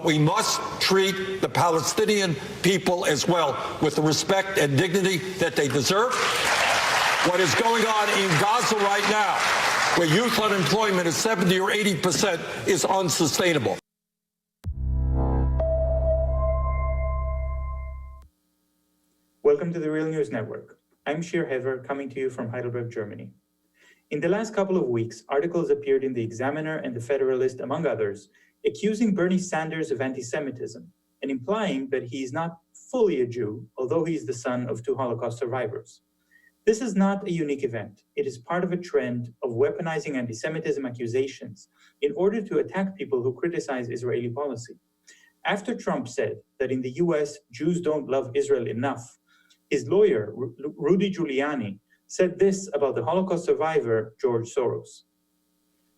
but we must treat the Palestinian people as well with the respect and dignity that they deserve. What is going on in Gaza right now, where youth unemployment is 70 or 80%, is unsustainable. Welcome to the Real News Network. I'm Shir Hever, coming to you from Heidelberg, Germany. In the last couple of weeks, articles appeared in the Examiner and the Federalist, among others, accusing Bernie Sanders of anti-Semitism and implying that he is not fully a Jew, although he is the son of 2 Holocaust survivors. This is not a unique event. It is part of a trend of weaponizing anti-Semitism accusations in order to attack people who criticize Israeli policy. After Trump said that in the US, Jews don't love Israel enough, his lawyer, Rudy Giuliani, said this about the Holocaust survivor, George Soros.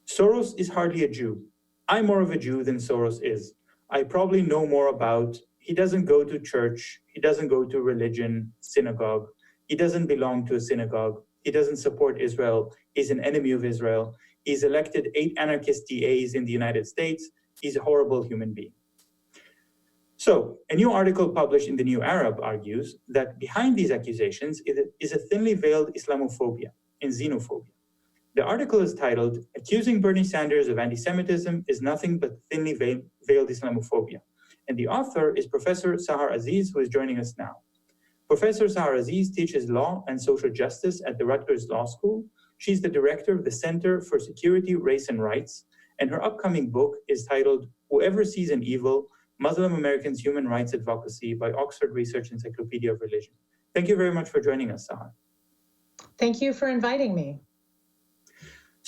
Soros is hardly a Jew. I'm more of a Jew than Soros is. I probably know more about, he doesn't go to church, he doesn't go to religion, synagogue, he doesn't belong to a synagogue, he doesn't support Israel, he's an enemy of Israel, he's elected 8 anarchist DAs in the United States, he's a horrible human being. So, a new article published in the New Arab argues that behind these accusations is a thinly veiled Islamophobia and xenophobia. The article is titled, "Accusing Bernie Sanders of Anti-Semitism is Nothing But Thinly Veiled Islamophobia." And the author is Professor Sahar Aziz, who is joining us now. Professor Sahar Aziz teaches law and social justice at the Rutgers Law School. She's the director of the Center for Security, Race and Rights, and her upcoming book is titled, "Whoever Sees an Evil, Muslim Americans' Human Rights Advocacy" by Oxford Research Encyclopedia of Religion. Thank you very much for joining us, Sahar. Thank you for inviting me.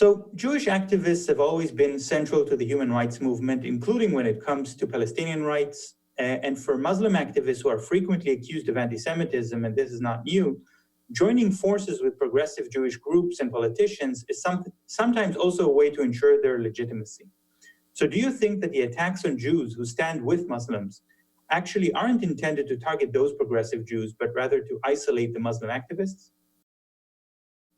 So Jewish activists have always been central to the human rights movement, including when it comes to Palestinian rights. And for Muslim activists who are frequently accused of anti-Semitism, and this is not new, joining forces with progressive Jewish groups and politicians is sometimes also a way to ensure their legitimacy. So do you think that the attacks on Jews who stand with Muslims actually aren't intended to target those progressive Jews, but rather to isolate the Muslim activists?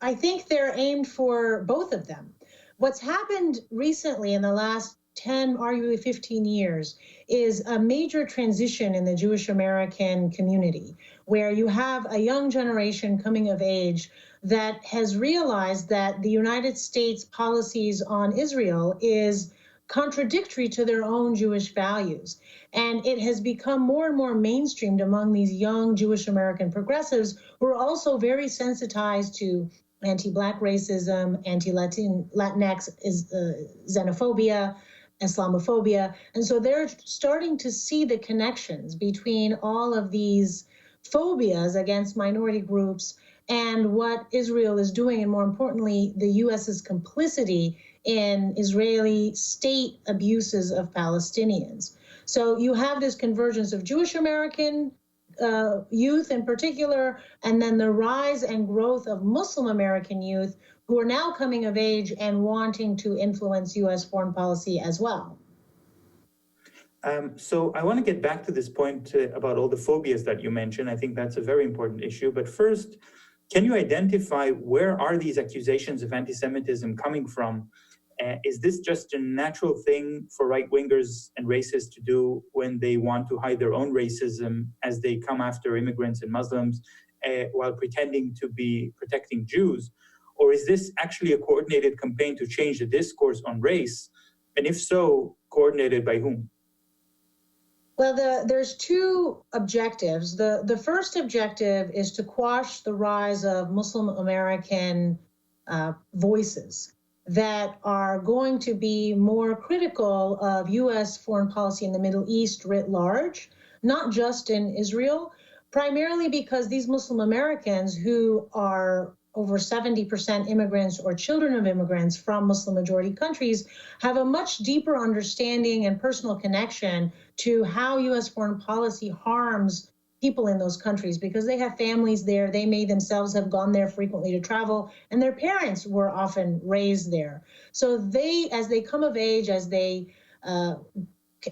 I think they're aimed for both of them. What's happened recently in the last 10, arguably 15 years is a major transition in the Jewish American community, where you have a young generation coming of age that has realized that the United States policies on Israel is contradictory to their own Jewish values. And it has become more and more mainstreamed among these young Jewish American progressives who are also very sensitized to anti-Black racism, anti-Latinx xenophobia, Islamophobia. And so they're starting to see the connections between all of these phobias against minority groups and what Israel is doing, and more importantly, the U.S.'s complicity in Israeli state abuses of Palestinians. So you have this convergence of Jewish American youth in particular, and then the rise and growth of Muslim American youth who are now coming of age and wanting to influence U.S. foreign policy as well. So I want to get back to this point about all the phobias that you mentioned. I think that's a very important issue. But first, can you identify where are these accusations of anti-Semitism coming from? Is this just a natural thing for right-wingers and racists to do when they want to hide their own racism as they come after immigrants and Muslims while pretending to be protecting Jews? Or is this actually a coordinated campaign to change the discourse on race? And if so, coordinated by whom? Well, there's two objectives. The first objective is to quash the rise of Muslim American voices that are going to be more critical of U.S. foreign policy in the Middle East writ large, not just in Israel, primarily because these Muslim Americans who are over 70% immigrants or children of immigrants from Muslim-majority countries have a much deeper understanding and personal connection to how U.S. foreign policy harms people in those countries because they have families there. They may themselves have gone there frequently to travel, and their parents were often raised there. So they, as they come of age, as they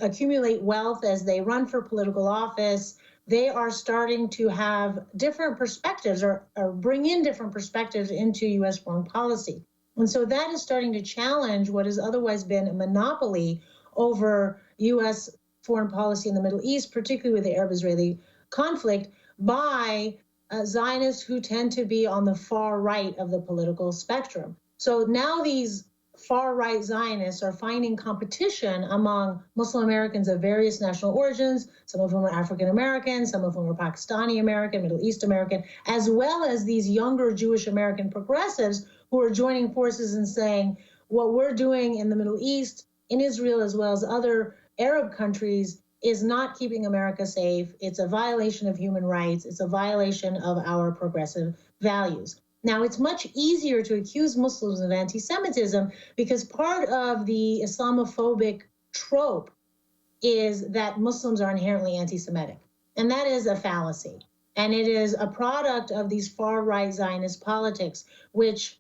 accumulate wealth, as they run for political office, they are starting to have different perspectives or bring in different perspectives into U.S. foreign policy. And so that is starting to challenge what has otherwise been a monopoly over U.S. foreign policy in the Middle East, particularly with the Arab-Israeli conflict, by Zionists who tend to be on the far right of the political spectrum. So now these far-right Zionists are finding competition among Muslim Americans of various national origins. Some of whom are African American, some of whom are Pakistani American, Middle East American, as well as these younger Jewish American progressives who are joining forces and saying, what we're doing in the Middle East, in Israel, as well as other Arab countries, is not keeping America safe. It's a violation of human rights. It's a violation of our progressive values. Now, it's much easier to accuse Muslims of anti-Semitism because part of the Islamophobic trope is that Muslims are inherently anti-Semitic. And that is a fallacy. And it is a product of these far-right Zionist politics, which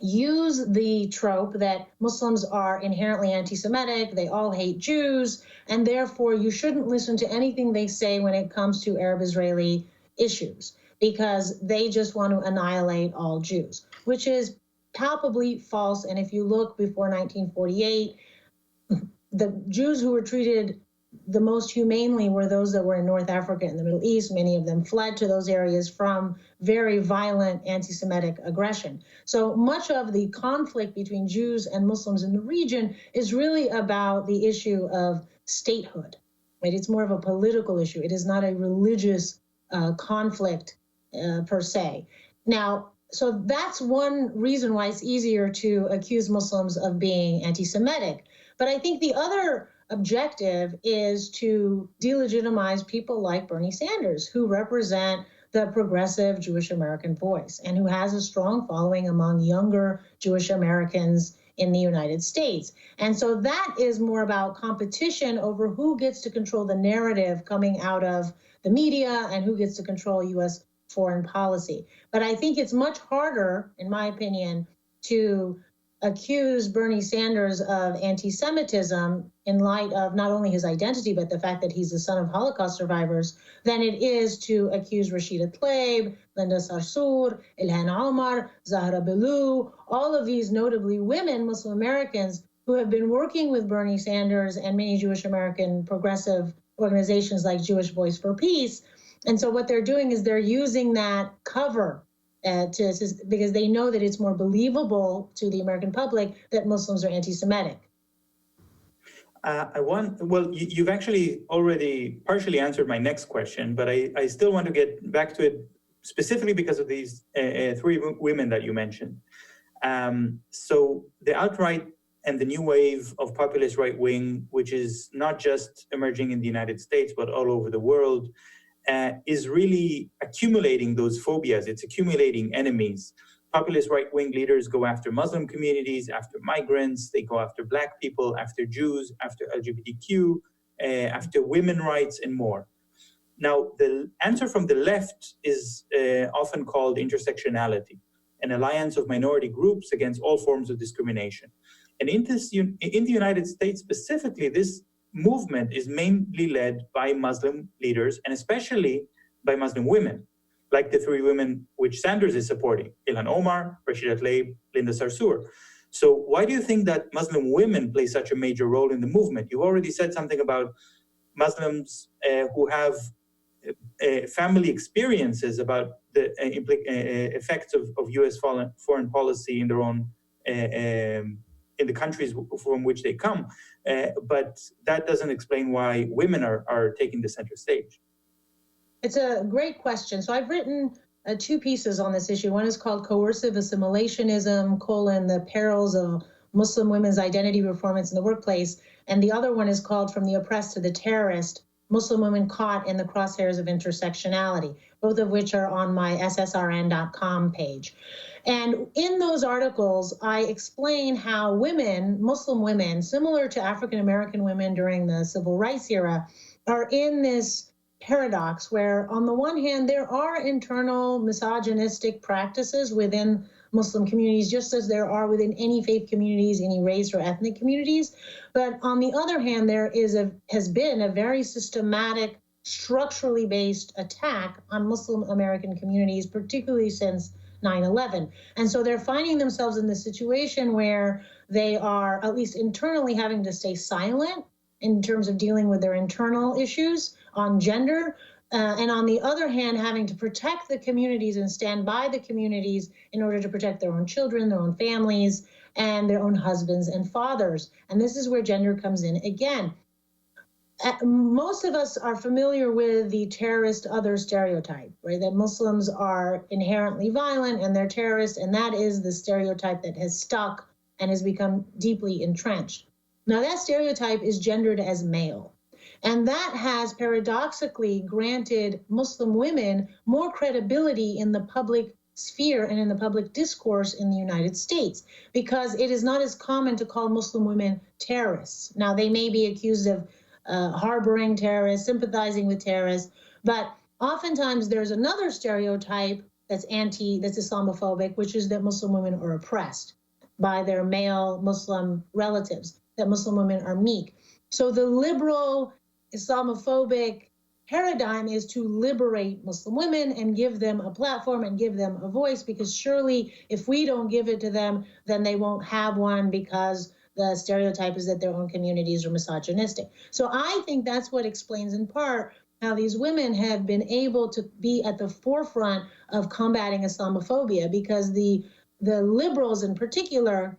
use the trope that Muslims are inherently anti-Semitic, they all hate Jews, and therefore you shouldn't listen to anything they say when it comes to Arab-Israeli issues, because they just want to annihilate all Jews, which is palpably false. And if you look before 1948, the Jews who were treated the most humanely were those that were in North Africa and the Middle East. Many of them fled to those areas from very violent anti-Semitic aggression. So much of the conflict between Jews and Muslims in the region is really about the issue of statehood, right? It's more of a political issue. It is not a religious conflict per se. Now, so that's one reason why it's easier to accuse Muslims of being anti-Semitic. But I think the other objective is to delegitimize people like Bernie Sanders, who represent the progressive Jewish American voice and who has a strong following among younger Jewish Americans in the United States. And so that is more about competition over who gets to control the narrative coming out of the media and who gets to control U.S. foreign policy. But I think it's much harder, in my opinion, to accuse Bernie Sanders of anti-Semitism in light of not only his identity, but the fact that he's the son of Holocaust survivors, than it is to accuse Rashida Tlaib, Linda Sarsour, Ilhan Omar, Zahra Billoo, all of these notably women, Muslim Americans, who have been working with Bernie Sanders and many Jewish American progressive organizations like Jewish Voice for Peace. And so what they're doing is they're using that cover because they know that it's more believable to the American public that Muslims are anti-Semitic. You've actually already partially answered my next question, but I still want to get back to it specifically because of these three women that you mentioned. So the alt-right and the new wave of populist right wing, which is not just emerging in the United States, but all over the world, is really accumulating those phobias. It's accumulating enemies. Populist right-wing leaders go after Muslim communities, after migrants, they go after Black people, after Jews, after LGBTQ, after women's rights, and more. Now, the answer from the left is often called intersectionality, an alliance of minority groups against all forms of discrimination. And in the United States specifically, this movement is mainly led by Muslim leaders, and especially by Muslim women, like the three women which Sanders is supporting, Ilhan Omar, Rashida Tlaib, Linda Sarsour. So why do you think that Muslim women play such a major role in the movement? You already said something about Muslims who have family experiences about the effects of U.S. foreign policy in their own in the countries from which they come. But that doesn't explain why women are taking the center stage. It's a great question. So I've written two pieces on this issue. One is called Coercive Assimilationism, the perils of Muslim women's identity performance in the workplace. And the other one is called From the Oppressed to the Terrorist, Muslim Women Caught in the Crosshairs of Intersectionality, both of which are on my ssrn.com page. And in those articles, I explain how women, Muslim women, similar to African-American women during the civil rights era, are in this paradox where, on the one hand, there are internal misogynistic practices within Muslim communities, just as there are within any faith communities, any race or ethnic communities. But on the other hand, there has been a very systematic, structurally based attack on Muslim American communities, particularly since 9/11. And so they're finding themselves in this situation where they are, at least internally, having to stay silent in terms of dealing with their internal issues on gender, and on the other hand, having to protect the communities and stand by the communities in order to protect their own children, their own families, and their own husbands and fathers. And this is where gender comes in again. Most of us are familiar with the terrorist other stereotype, right? That Muslims are inherently violent and they're terrorists, and that is the stereotype that has stuck and has become deeply entrenched. Now, that stereotype is gendered as male. And that has paradoxically granted Muslim women more credibility in the public sphere and in the public discourse in the United States, because it is not as common to call Muslim women terrorists. Now, they may be accused of harboring terrorists, sympathizing with terrorists, but oftentimes there's another stereotype that's Islamophobic, which is that Muslim women are oppressed by their male Muslim relatives, that Muslim women are meek. So the liberal Islamophobic paradigm is to liberate Muslim women and give them a platform and give them a voice, because surely if we don't give it to them, then they won't have one, because the stereotype is that their own communities are misogynistic. So I think that's what explains in part how these women have been able to be at the forefront of combating Islamophobia, because the liberals in particular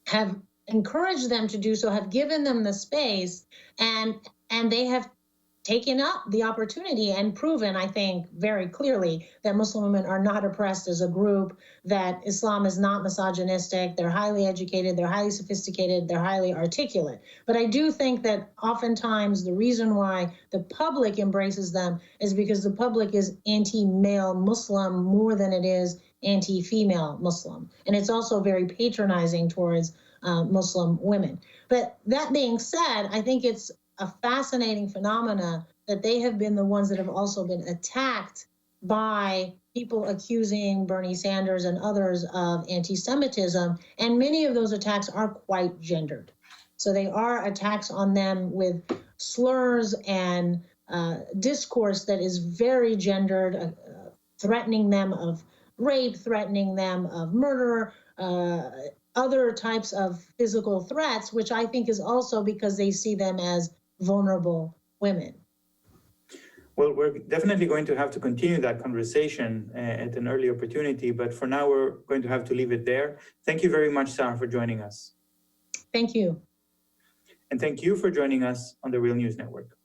have encouraged them to do so, have given them the space, and they have taken up the opportunity and proven, I think, very clearly that Muslim women are not oppressed as a group, that Islam is not misogynistic, they're highly educated, they're highly sophisticated, they're highly articulate. But I do think that oftentimes the reason why the public embraces them is because the public is anti-male Muslim more than it is anti-female Muslim. And it's also very patronizing towards Muslim women. But that being said, I think it's a fascinating phenomena that they have been the ones that have also been attacked by people accusing Bernie Sanders and others of anti-Semitism, and many of those attacks are quite gendered. So they are attacks on them with slurs and discourse that is very gendered, threatening them of rape, threatening them of murder, other types of physical threats, which I think is also because they see them as vulnerable women. Well, we're definitely going to have to continue that conversation at an early opportunity, but for now we're going to have to leave it there. Thank you very much, Sahar, for joining us. Thank you. And thank you for joining us on the Real News Network.